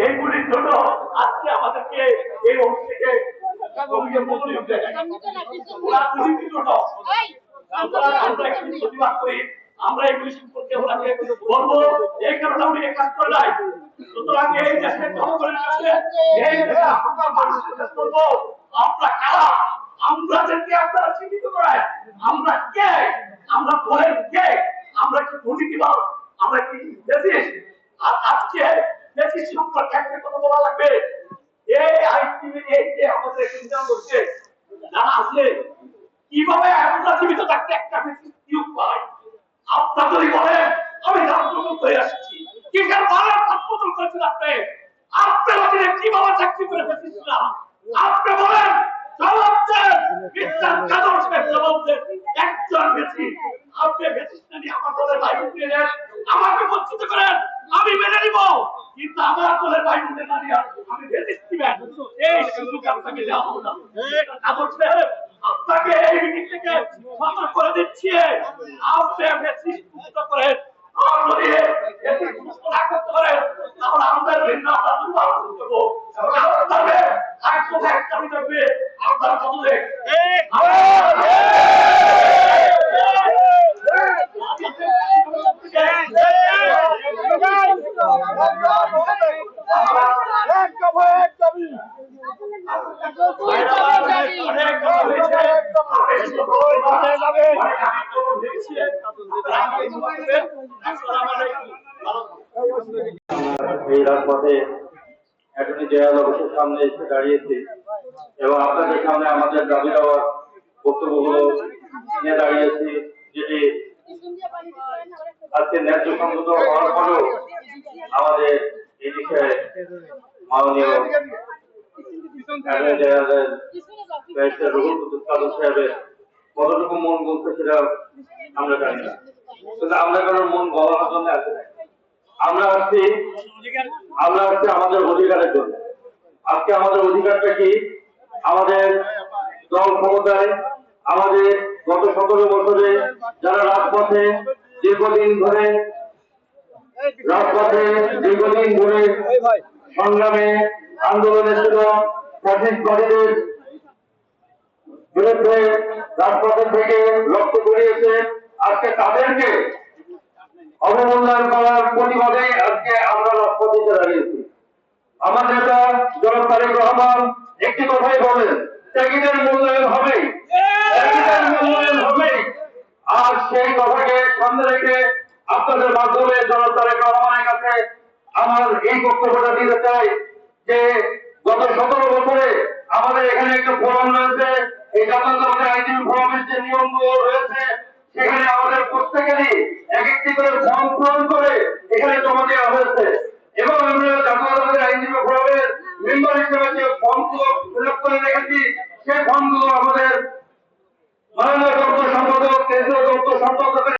এইগুলির জন্য আজকে আমাদেরকে এই অনুষ্ঠানে প্রতিবাদ করি। আমরা এগুলি সম্পর্কে বলবো, এই কারণে আমি এই কাজ করে নাই। সুতরাং এই দেশের জনগণের কাছে এই দেশে আমরা মানুষের কাছে বলবো, আমরা কারা, আমাদেরকে আপনারা চিহ্নিত করেন। আমরা কে, আমরা বলেন কে, আমরা কি দুর্নীতিবাদ, আমরা কি দেশিস। আর আজকে দেশিস সম্পর্কে একটা কথা বলা লাগবে। এই আইনজীবী এই যে আমাদের চিন্তা করছে যারা আছে, কিভাবে আমরা জীবিত থাকতে একটা নিয়োগ পাই। আপনার যদি বলেন আমি রাষ্ট্রমন্ত্রী হয়ে আসছি, কিসের ভালো সম্বোধন করেছেন আপনি, আপনার অধীনে কিভাবে চাকরি করে ফেলেছিলাম, আপনি বলেন জবাব দেন। মিস্টার কাদর সাহেব জবাব দেন, একজন বেশি আপনি বেশি আমার দলের ভাই বোনদের নেন, আমাকে বঞ্চিত করেন, আমি মেনে নিব, কিন্তু আমার দলের ভাই বোনদের না দিয়ে আমি বেশি দিবেন, এই সুযোগ আপনাকে দেওয়া হবে না। কাদর সাহেব আপনাকে এই মিটিং থেকে ক্ষমা করে দিচ্ছি, আপনি বেশি সুস্থ করেন। আর যদি বেশি সুস্থ না করতে পারেন তাহলে আমাদের ভিন্ন আমরা দুর্বল করবো। আপনাদের একদম একটা থাকবে আপনার বদলে এই রাজপথে অ্যাটর্নি জেনারেল অফিসের সামনে এসে দাঁড়িয়েছি এবং আপনাদের সামনে আমাদের দাবি দেওয়ার বক্তব্যগুলো নিয়ে দাঁড়িয়েছি, যেটি আজকে ন্যায্য সংগত হওয়ার পরেও আমাদের এই বিষয়ে মাননীয় attorney general barrister Ruhul Quddus Kader সাহেবের কতটুকু মন বলতে সেটা আমরা জানি না, কিন্তু আমরা কারোর মন বলার জন্য আসে না। আমরা আসছি আমাদের অধিকারের জন্য। আজকে আমাদের অধিকারটা কি? আমাদের দল ক্ষমতায়, আমাদের গত 17 বছরে যারা রাজপথে দীর্ঘদিন ধরে সংগ্রামে আন্দোলনে ছিল, ফ্যাসিস্টবাদীদের বিরুদ্ধে রাজপথের থেকে রক্ত গড়িয়েছে, আজকে তাদেরকে অবমূল্যায়ন করার প্রতিবাদে আজকে আমরা রাজপথে দাঁড়িয়েছি। আমার নেতা জনাব তারেক রহমান একটি কথাই বলেন, ত্যাগীদের মূল্যায়ন হবেই, আর সেই কথাকে সামনে রেখে আপনাদের মাধ্যমে জনাব তারেক রহমানের কাছে আমার এই বক্তব্যটা দিতে চাই যে গত 17 বছরে আমাদের এখানে একটা ফোরাম রয়েছে, এই জাতীয়তাবাদী আইনজীবী ফোরামের যে নিয়মগুলো রয়েছে সেখানে আমাদের প্রত্যেকেরই এক একটি করে ফর্ম পূরণ করে এখানে জমা দেওয়া হয়েছে এবং আমরা জাতীয়তাবাদী আইনজীবী ফোরামের মেম্বার হিসেবে যে ফর্মগুলো ফিল আপ করে রেখেছি সেই ফর্মগুলো আমাদের মাননীয় দপ্তর সম্পাদক, কেন্দ্রীয় দপ্তর সম্পাদকের